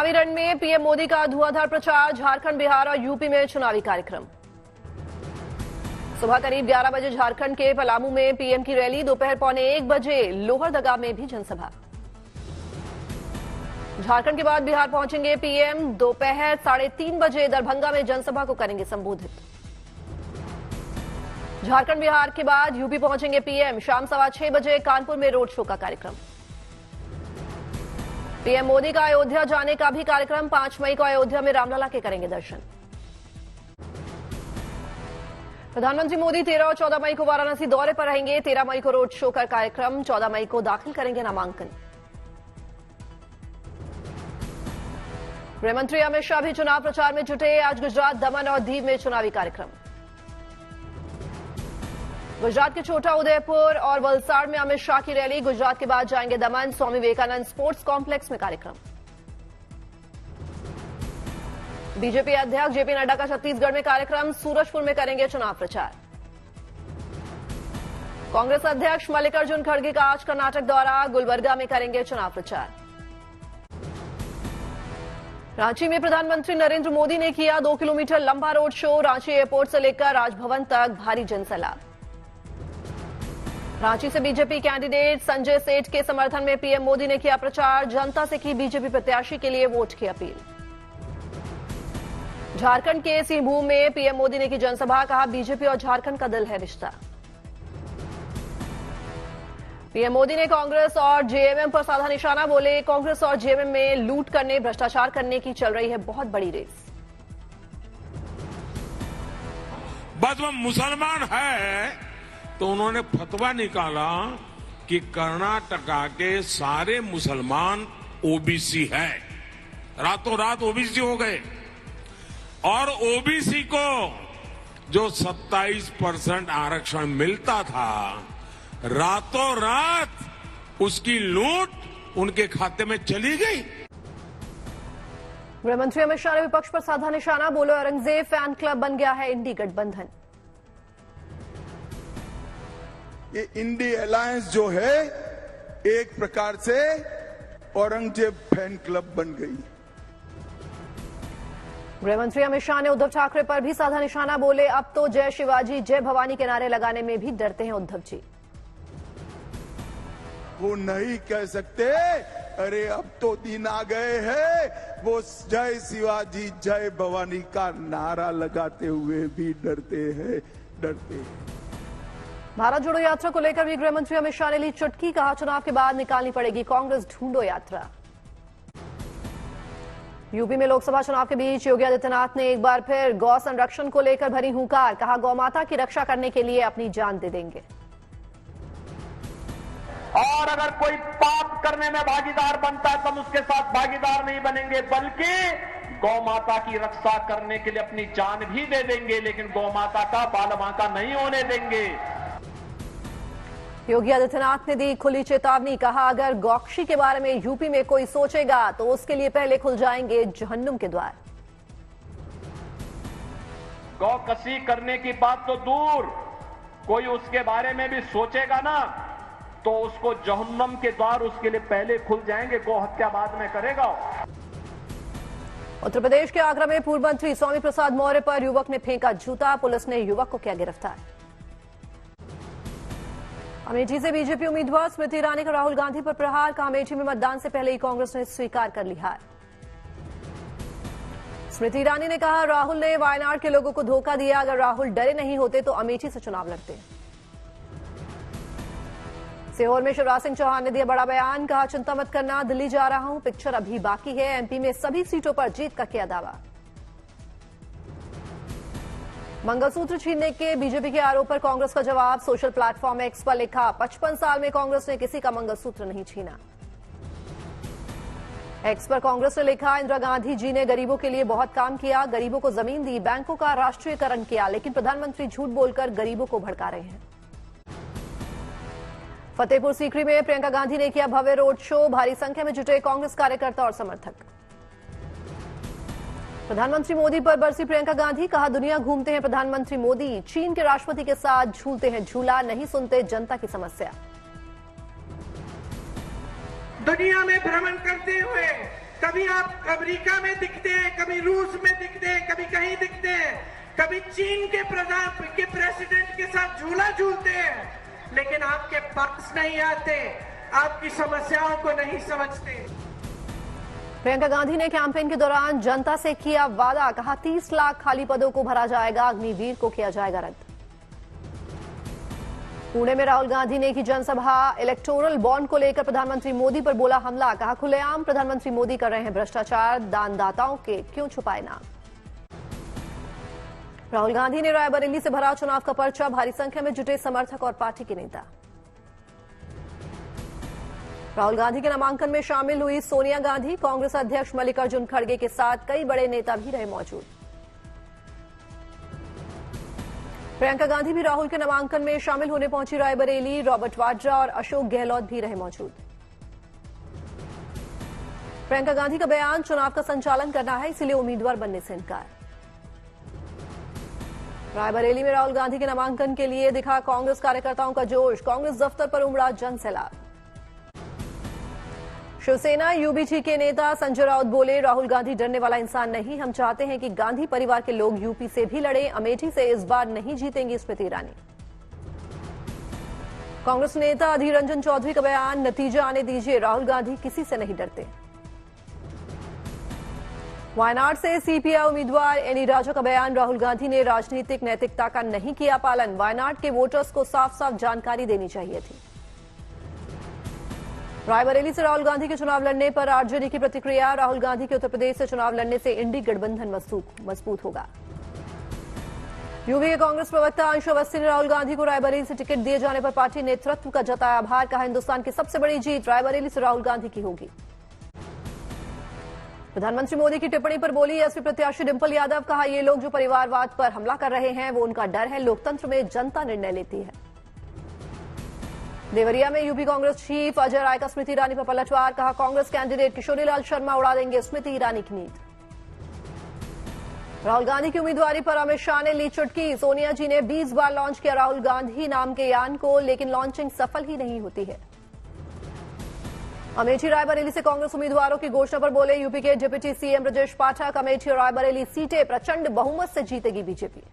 चुनावी रण में पीएम मोदी का धुआंधार प्रचार, झारखंड, बिहार और यूपी में चुनावी कार्यक्रम। सुबह करीब 11 बजे झारखंड के पलामू में पीएम की रैली, दोपहर 12:45 बजे लोहरदगा में भी जनसभा। झारखंड के बाद बिहार पहुंचेंगे पीएम, दोपहर 3:30 बजे दरभंगा में जनसभा को करेंगे संबोधित। झारखंड बिहार के बाद यूपी पहुंचेंगे पीएम, शाम 6:15 बजे कानपुर में रोड शो का कार्यक्रम। पीएम मोदी का अयोध्या जाने का भी कार्यक्रम, 5 मई को अयोध्या में रामलला के करेंगे दर्शन। प्रधानमंत्री मोदी 13 और 14 मई को वाराणसी दौरे पर रहेंगे, 13 मई को रोड शो का कार्यक्रम, 14 मई को दाखिल करेंगे नामांकन। गृहमंत्री अमित शाह भी चुनाव प्रचार में जुटे, आज गुजरात, दमन और दीव में चुनावी कार्यक्रम। गुजरात के छोटा उदयपुर और वलसाड़ में अमित शाह की रैली, गुजरात के बाद जाएंगे दमन, स्वामी विवेकानंद स्पोर्ट्स कॉम्प्लेक्स में कार्यक्रम। बीजेपी अध्यक्ष जेपी नड्डा का छत्तीसगढ़ में कार्यक्रम, सूरजपुर में करेंगे चुनाव प्रचार। कांग्रेस अध्यक्ष मल्लिकार्जुन खड़गे का आज कर्नाटक दौरा, गुलबर्गा में करेंगे चुनाव प्रचार। रांची में प्रधानमंत्री नरेंद्र मोदी ने किया 2 किलोमीटर लंबा रोड शो, रांची एयरपोर्ट से लेकर राजभवन तक भारी जनसैलाब। रांची से बीजेपी कैंडिडेट संजय सेठ के समर्थन में पीएम मोदी ने किया प्रचार, जनता से की बीजेपी प्रत्याशी के लिए वोट की अपील। झारखंड के सिंहभूम में पीएम मोदी ने की जनसभा, कहा बीजेपी और झारखंड का दिल है रिश्ता। पीएम मोदी ने कांग्रेस और जेएमएम पर साधा निशाना, बोले कांग्रेस और जेएमएम में लूट करने, भ्रष्टाचार करने की चल रही है बहुत बड़ी रेस। बस वो मुसलमान है तो उन्होंने फतवा निकाला कि कर्नाटका के सारे मुसलमान ओबीसी हैं, रातों रात ओबीसी हो गए और ओबीसी को जो 27% आरक्षण मिलता था, रातों रात उसकी लूट उनके खाते में चली गई। गृहमंत्री अमित शाह ने विपक्ष पर साधा निशाना, बोले औरंगजेब फैन क्लब बन गया है इंडी गठबंधन। ये इंडी अलायंस जो है एक प्रकार से औरंगजेब फैन क्लब बन गई। गृहमंत्री अमित शाह ने उद्धव ठाकरे पर भी साधा निशाना, बोले अब तो जय शिवाजी जय भवानी के नारे लगाने में भी डरते हैं उद्धव जी। वो नहीं कह सकते, अरे अब तो दिन आ गए हैं वो जय शिवाजी जय भवानी का नारा लगाते हुए भी डरते हैं। भारत जोड़ो यात्रा को लेकर भी गृहमंत्री अमित शाह ने ली चुटकी, कहा चुनाव के बाद निकालनी पड़ेगी कांग्रेस ढूंढो यात्रा। यूपी में लोकसभा चुनाव के बीच योगी आदित्यनाथ ने एक बार फिर गौ संरक्षण को लेकर भरी हुंकार, कहा गौ माता की रक्षा करने के लिए अपनी जान दे देंगे। और अगर कोई पाप करने में भागीदार बनता है तो हम उसके साथ भागीदार नहीं बनेंगे, बल्कि गौ माता की रक्षा करने के लिए अपनी जान भी दे देंगे, लेकिन गौ माता का बाल बांका नहीं होने देंगे। योगी आदित्यनाथ ने दी खुली चेतावनी, कहा अगर गौकशी के बारे में यूपी में कोई सोचेगा तो उसके लिए पहले खुल जाएंगे जहन्नुम के द्वार। गौकशी करने की बात तो दूर, कोई उसके बारे में भी सोचेगा ना तो उसको जहन्नम के द्वार उसके लिए पहले खुल जाएंगे, गौ हत्या बाद में करेगा। उत्तर प्रदेश के आगरा में पूर्व मंत्री स्वामी प्रसाद मौर्य पर युवक ने फेंका जूता, पुलिस ने युवक को किया गिरफ्तार। अमेठी से बीजेपी उम्मीदवार स्मृति ईरानी का राहुल गांधी पर प्रहार, कहा अमेठी में मतदान से पहले ही कांग्रेस ने स्वीकार कर ली हार। स्मृति ईरानी ने कहा राहुल ने वायनाड के लोगों को धोखा दिया, अगर राहुल डरे नहीं होते तो अमेठी से चुनाव लड़ते। सीहोर में शिवराज सिंह चौहान ने दिया बड़ा बयान, कहा चिंता मत करना, दिल्ली जा रहा हूं, पिक्चर अभी बाकी है, एमपी में सभी सीटों पर जीत का किया दावा। मंगलसूत्र छीनने के बीजेपी के आरोप पर कांग्रेस का जवाब, सोशल प्लेटफॉर्म एक्स पर लिखा 55 साल में कांग्रेस ने किसी का मंगलसूत्र नहीं छीना। एक्स पर कांग्रेस ने लिखा इंदिरा गांधी जी ने गरीबों के लिए बहुत काम किया, गरीबों को जमीन दी, बैंकों का राष्ट्रीयकरण किया, लेकिन प्रधानमंत्री झूठ बोलकर गरीबों को भड़का रहे हैं। फतेहपुर सीकरी में प्रियंका गांधी ने किया भव्य रोड शो, भारी संख्या में जुटे कांग्रेस कार्यकर्ता और समर्थक। प्रधानमंत्री मोदी पर बरसी प्रियंका गांधी, कहा दुनिया घूमते हैं प्रधानमंत्री मोदी, चीन के राष्ट्रपति के साथ झूलते हैं झूला, नहीं सुनते जनता की समस्या। दुनिया में भ्रमण करते हुए कभी आप अमेरिका में दिखते हैं, कभी रूस में दिखते हैं, कभी कहीं दिखते हैं, कभी चीन के प्रेसिडेंट के साथ झूला झूलते हैं, लेकिन आपके पास नहीं आते, आपकी समस्याओं को नहीं समझते। प्रियंका गांधी ने कैंपेन के दौरान जनता से किया वादा, कहा 30 लाख खाली पदों को भरा जाएगा, अग्निवीर को किया जाएगा रद्द। पुणे में राहुल गांधी ने की जनसभा, इलेक्टोरल बॉन्ड को लेकर प्रधानमंत्री मोदी पर बोला हमला, कहा खुलेआम प्रधानमंत्री मोदी कर रहे हैं भ्रष्टाचार, दानदाताओं के क्यों छुपाए नाम। राहुल गांधी ने रायबरेली से भरा चुनाव का पर्चा, भारी संख्या में जुटे समर्थक और पार्टी के नेता। राहुल गांधी के नामांकन में शामिल हुई सोनिया गांधी, कांग्रेस अध्यक्ष मल्लिकार्जुन खड़गे के साथ कई बड़े नेता भी रहे मौजूद। प्रियंका गांधी भी राहुल के नामांकन में शामिल होने पहुंची रायबरेली, रॉबर्ट वाड्रा और अशोक गहलोत भी रहे मौजूद। प्रियंका गांधी का बयान, चुनाव का संचालन करना है इसलिए उम्मीदवार बनने से इनकार। रायबरेली में राहुल गांधी के नामांकन के लिए दिखा कांग्रेस कार्यकर्ताओं का जोश, कांग्रेस दफ्तर पर उमड़ा जनसैलाब। शिवसेना यूबीटी के नेता संजय राउत बोले, राहुल गांधी डरने वाला इंसान नहीं, हम चाहते हैं कि गांधी परिवार के लोग यूपी से भी लड़े, अमेठी से इस बार नहीं जीतेंगी स्मृति ईरानी। कांग्रेस नेता अधीर रंजन चौधरी का बयान, नतीजा आने दीजिए, राहुल गांधी किसी से नहीं डरते। वायनाड से सीपीआई उम्मीदवार एनी राजा का बयान, राहुल गांधी ने राजनीतिक नैतिकता का नहीं किया पालन, वायनाड के वोटर्स को साफ साफ जानकारी देनी चाहिए थी। रायबरेली से राहुल गांधी के चुनाव लड़ने पर आरजेडी की प्रतिक्रिया, राहुल गांधी के उत्तर प्रदेश से चुनाव लड़ने से इंडी गठबंधन मजबूत होगा। यूपी के कांग्रेस प्रवक्ता अंशु अवस्थी ने राहुल गांधी को रायबरेली से टिकट दिए जाने पर पार्टी नेतृत्व का जताया आभार, कहा हिंदुस्तान की सबसे बड़ी जीत रायबरेली से राहुल गांधी की होगी। प्रधानमंत्री मोदी की टिप्पणी पर बोली एसपी प्रत्याशी डिंपल यादव, कहा ये लोग जो परिवारवाद पर हमला कर रहे हैं वो उनका डर है, लोकतंत्र में जनता निर्णय लेती है। देवरिया में यूपी कांग्रेस चीफ अजय राय का स्मृति ईरानी पर पलटवार, कहा कांग्रेस कैंडिडेट किशोरीलाल शर्मा उड़ा देंगे स्मृति ईरानी की नींद। राहुल गांधी की उम्मीदवारी पर अमित शाह ने ली चुटकी, सोनिया जी ने 20 बार लॉन्च किया राहुल गांधी नाम के यान को, लेकिन लॉन्चिंग सफल ही नहीं होती है। अमेठी रायबरेली से कांग्रेस उम्मीदवारों की घोषणा पर बोले यूपी के डिप्टी सीएम ब्रजेश पाठक, अमेठी और रायबरेली सीटें प्रचंड बहुमत से जीतेगी बीजेपी।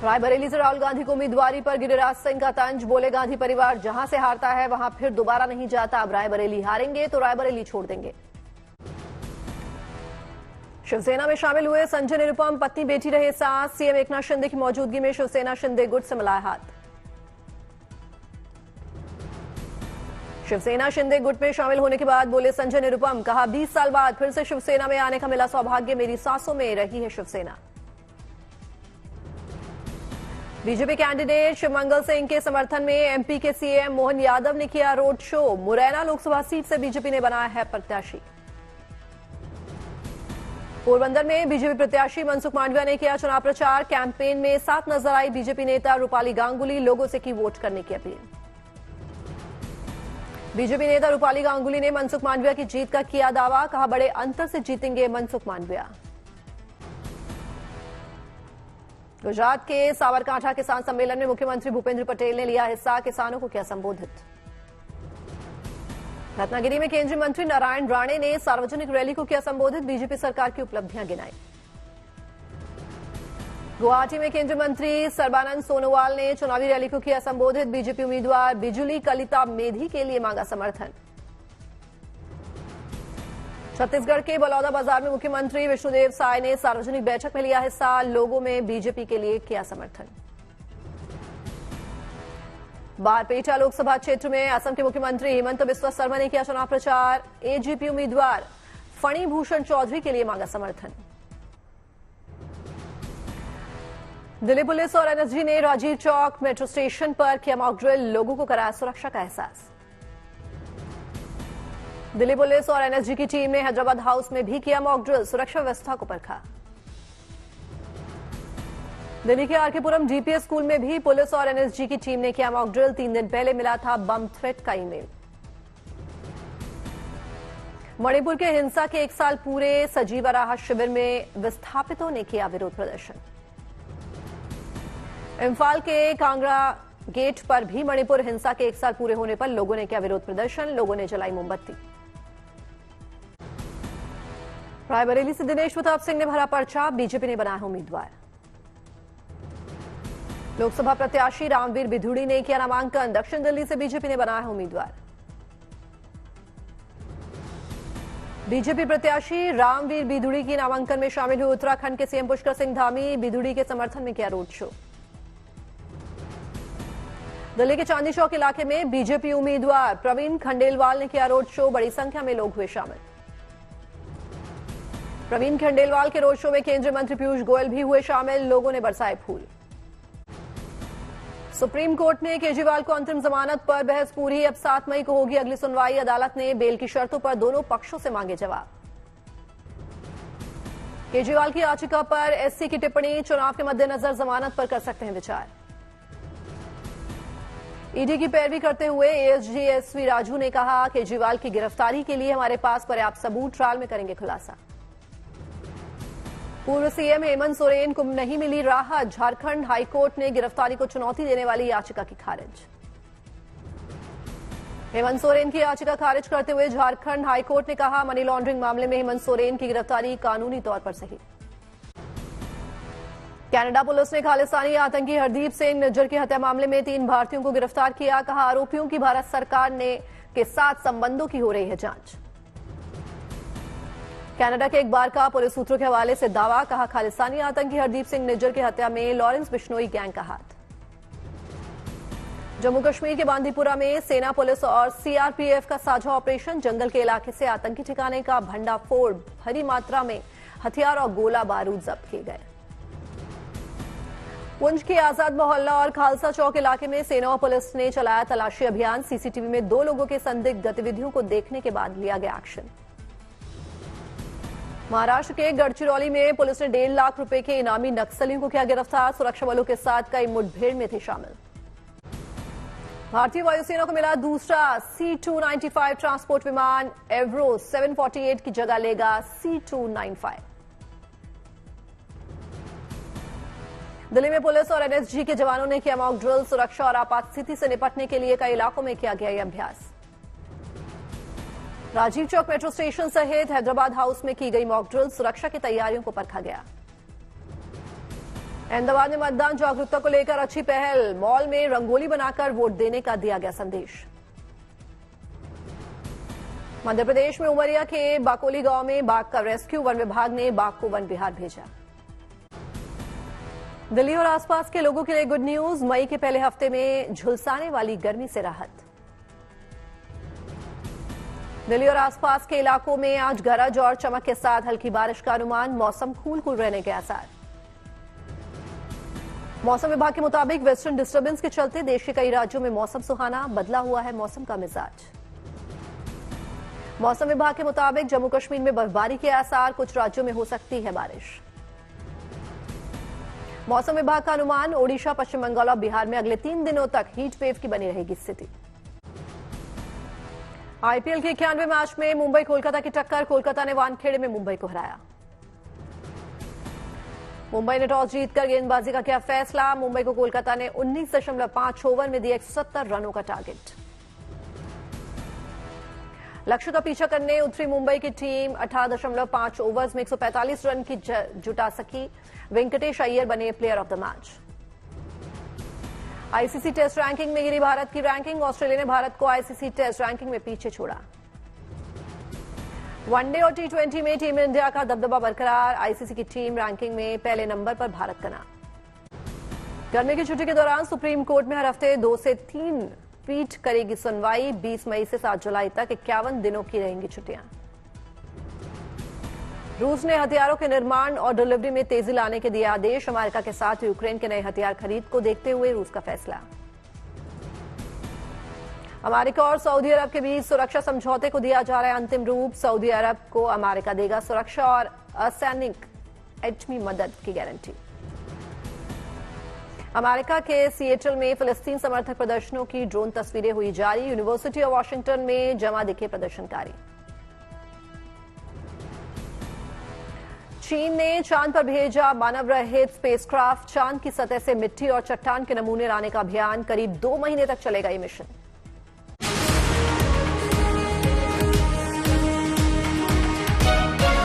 रायबरेली से राहुल गांधी को उम्मीदवारी पर गिरिराज सिंह का तंज, बोले गांधी परिवार जहां से हारता है वहां फिर दोबारा नहीं जाता, अब रायबरेली हारेंगे तो रायबरेली छोड़ देंगे। शिवसेना में शामिल हुए संजय निरुपम, पत्नी बेटी रहे साथ, सीएम एकनाथ शिंदे की मौजूदगी में शिवसेना शिंदे गुट से मिलाया हाथ। शिवसेना शिंदे गुट में शामिल होने के बाद बोले संजय निरुपम, कहा 20 साल बाद फिर से शिवसेना में आने का मिला सौभाग्य, मेरी सांसों में रही है शिवसेना। बीजेपी कैंडिडेट शिवमंगल सिंह के समर्थन में एमपी के सीएम मोहन यादव ने किया road show, Morena Lok Sabha seat से बीजेपी ने बनाया है प्रत्याशी। पोरबंदर में बीजेपी प्रत्याशी मनसुख मांडविया ने किया चुनाव प्रचार, कैंपेन में साथ नजर आई बीजेपी नेता रूपाली गांगुली, लोगों से की वोट करने की अपील। बीजेपी नेता रूपाली गांगुली ने मनसुख मांडविया की जीत का किया दावा, कहा बड़े अंतर से जीतेंगे मनसुख मांडविया। गुजरात के साबरकांठा किसान सम्मेलन में मुख्यमंत्री भूपेंद्र पटेल ने लिया हिस्सा, किसानों को किया संबोधित। रत्नागिरी में केंद्रीय मंत्री नारायण राणे ने सार्वजनिक रैली को किया संबोधित, बीजेपी सरकार की उपलब्धियां गिनाई। गुवाहाटी में केंद्रीय मंत्री सर्बानंद सोनोवाल ने चुनावी रैली को किया संबोधित, बीजेपी उम्मीदवार बिजुली कलिता मेधी के लिए मांगा समर्थन। छत्तीसगढ़ के बलौदा बाजार में मुख्यमंत्री विष्णुदेव साय ने सार्वजनिक बैठक में लिया हिस्सा, लोगों में बीजेपी के लिए किया समर्थन। बारपेटा लोकसभा क्षेत्र में असम के मुख्यमंत्री हिमंत बिस्वा शर्मा ने किया चुनाव प्रचार, एजीपी उम्मीदवार फणी भूषण चौधरी के लिए मांगा समर्थन। दिल्ली पुलिस और एनएसजी ने राजीव चौक मेट्रो स्टेशन पर किया मॉक ड्रिल, लोगों को कराया सुरक्षा का एहसास। दिल्ली पुलिस और एनएसजी की टीम ने हैदराबाद हाउस में भी किया मॉक ड्रिल, सुरक्षा व्यवस्था को परखा। दिल्ली के आरकेपुरम डीपीएस स्कूल में भी पुलिस और एनएसजी की टीम ने किया मॉक ड्रिल, 3 दिन पहले मिला था बम थ्रेट का ईमेल। मणिपुर के हिंसा के 1 साल पूरे, सजीवा राहत शिविर में विस्थापितों ने किया विरोध प्रदर्शन। इम्फाल के कांगड़ा गेट पर भी मणिपुर हिंसा के 1 साल पूरे होने पर लोगों ने किया विरोध प्रदर्शन, लोगों ने जलाई मोमबत्ती। रायबरेली से दिनेश प्रताप सिंह ने भरा पर्चा, बीजेपी ने बनाया उम्मीदवार। लोकसभा प्रत्याशी रामवीर बिधूड़ी ने किया नामांकन, दक्षिण दिल्ली से बीजेपी ने बनाया उम्मीदवार। बीजेपी प्रत्याशी रामवीर बिधूड़ी की नामांकन में शामिल हुए उत्तराखंड के सीएम पुष्कर सिंह धामी, बिधूड़ी के समर्थन में किया रोड शो। दिल्ली के चांदनी चौक इलाके में बीजेपी उम्मीदवार प्रवीण खंडेलवाल ने किया रोड शो, बड़ी संख्या में लोग हुए शामिल। प्रवीण खंडेलवाल के रोड शो में केंद्रीय मंत्री पीयूष गोयल भी हुए शामिल, लोगों ने बरसाए फूल। सुप्रीम कोर्ट ने केजरीवाल को अंतरिम जमानत पर बहस पूरी, अब 7 मई को होगी अगली सुनवाई। अदालत ने बेल की शर्तों पर दोनों पक्षों से मांगे जवाब। केजरीवाल की याचिका पर एससी की टिप्पणी, चुनाव के मद्देनजर जमानत पर कर सकते हैं विचार। ईडी की पैरवी करते हुए एएसजी एसवी राजू ने कहा, केजरीवाल की गिरफ्तारी के लिए हमारे पास पर्याप्त सबूत, ट्रायल में करेंगे खुलासा। पूर्व सीएम हेमंत सोरेन को नहीं मिली राहत, झारखंड हाईकोर्ट ने गिरफ्तारी को चुनौती देने वाली याचिका की खारिज। हेमंत सोरेन की याचिका खारिज करते हुए झारखंड हाईकोर्ट ने कहा, मनी लॉन्ड्रिंग मामले में हेमंत सोरेन की गिरफ्तारी कानूनी तौर पर सही। कनाडा पुलिस ने खालिस्तानी आतंकी हरदीप सिंह निज्जर की हत्या मामले में 3 भारतीयों को गिरफ्तार किया, कहा आरोपियों की भारत सरकार के साथ संबंधों की हो रही है जांच। कनाडा के एक बार का पुलिस सूत्रों के हवाले से दावा, कहा खालिस्तानी आतंकी हरदीप सिंह निज्जर की हत्या में लॉरेंस बिश्नोई गैंग का हाथ। जम्मू कश्मीर के बांदीपुरा में सेना, पुलिस और सीआरपीएफ का साझा ऑपरेशन, जंगल के इलाके से आतंकी ठिकाने का भंडाफोड़, भारी मात्रा में हथियार और गोला बारूद जब्त किए गए। पुंछ के आजाद मोहल्ला और खालसा चौक इलाके में सेना और पुलिस ने चलाया तलाशी अभियान, सीसीटीवी में 2 लोगों के संदिग्ध गतिविधियों को देखने के बाद लिया गया एक्शन। महाराष्ट्र के गढ़चिरौली में पुलिस ने 1.5 लाख रुपए के इनामी नक्सलियों को किया गिरफ्तार, सुरक्षा बलों के साथ कई मुठभेड़ में थे शामिल। भारतीय वायुसेना को मिला दूसरा C295 ट्रांसपोर्ट विमान, एवरो 748 की जगह लेगा C295। दिल्ली में पुलिस और एनएसजी के जवानों ने किया मॉक ड्रिल, सुरक्षा और आपात स्थिति से निपटने के लिए कई इलाकों में किया गया यह अभ्यास। राजीव चौक मेट्रो स्टेशन सहित हैदराबाद हाउस में की गई मॉक ड्रिल, सुरक्षा की तैयारियों को परखा गया। अहमदाबाद में मतदान जागरूकता को लेकर अच्छी पहल, मॉल में रंगोली बनाकर वोट देने का दिया गया संदेश। मध्य प्रदेश में उमरिया के बाकोली गांव में बाघ का रेस्क्यू, वन विभाग ने बाघ को वन विहार भेजा। दिल्ली और आसपास के लोगों के लिए गुड न्यूज, मई के पहले हफ्ते में झुलसाने वाली गर्मी से राहत। दिल्ली और आसपास के इलाकों में आज गरज और चमक के साथ हल्की बारिश का अनुमान, मौसम कूल रहने के आसार। मौसम विभाग के मुताबिक वेस्टर्न डिस्टर्बेंस के चलते देश के कई राज्यों में मौसम सुहाना, बदला हुआ है मौसम का मिजाज। मौसम विभाग के मुताबिक जम्मू कश्मीर में बर्फबारी के आसार, कुछ राज्यों में हो सकती है बारिश। मौसम विभाग का अनुमान, ओडिशा, पश्चिम बंगाल और बिहार में अगले 3 दिनों तक हीट वेव की बनी रहेगी स्थिति। आईपीएल के 91वें मैच में मुंबई कोलकाता की टक्कर, कोलकाता ने वानखेड़े में मुंबई को हराया। मुंबई ने टॉस जीतकर गेंदबाजी का किया फैसला, मुंबई को कोलकाता ने 19.5 ओवर में दिया 170 रनों का टारगेट। लक्ष्य का पीछा करने उतरी मुंबई की टीम 18.5 ओवर्स में 145 रन की जुटा सकी। वेंकटेश अय्यर बने player of the match. ICC test ranking में गिरी भारत की रैंकिंग, ऑस्ट्रेलिया ने भारत को आईसीसी टेस्ट रैंकिंग में पीछे छोड़ा। वनडे और T20 में टीम इंडिया का दबदबा बरकरार, आईसीसी की टीम रैंकिंग में पहले नंबर पर भारत का नाम। गर्मी की छुट्टी के दौरान सुप्रीम कोर्ट में हर हफ्ते 2 से 3 पीठ करेगी सुनवाई, 20 मई से 7 जुलाई तक 51 दिनों की रहेंगी छुट्टियां। रूस ने हथियारों के निर्माण और डिलीवरी में तेजी लाने के दिए आदेश, अमेरिका के साथ यूक्रेन के नए हथियार खरीद को देखते हुए रूस का फैसला। अमेरिका और सऊदी अरब के बीच सुरक्षा समझौते को दिया जा रहा है अंतिम रूप, सऊदी अरब को अमेरिका देगा सुरक्षा और असैनिक एटमी मदद की गारंटी। अमेरिका के सिएटल में फिलिस्तीन समर्थक प्रदर्शनों की ड्रोन तस्वीरें हुई जारी, यूनिवर्सिटी ऑफ वॉशिंगटन में जमा दिखे प्रदर्शनकारी। चीन ने चांद पर भेजा मानव रहित स्पेसक्राफ्ट, चांद की सतह से मिट्टी और चट्टान के नमूने लाने का अभियान, करीब 2 महीने तक चलेगा ये मिशन।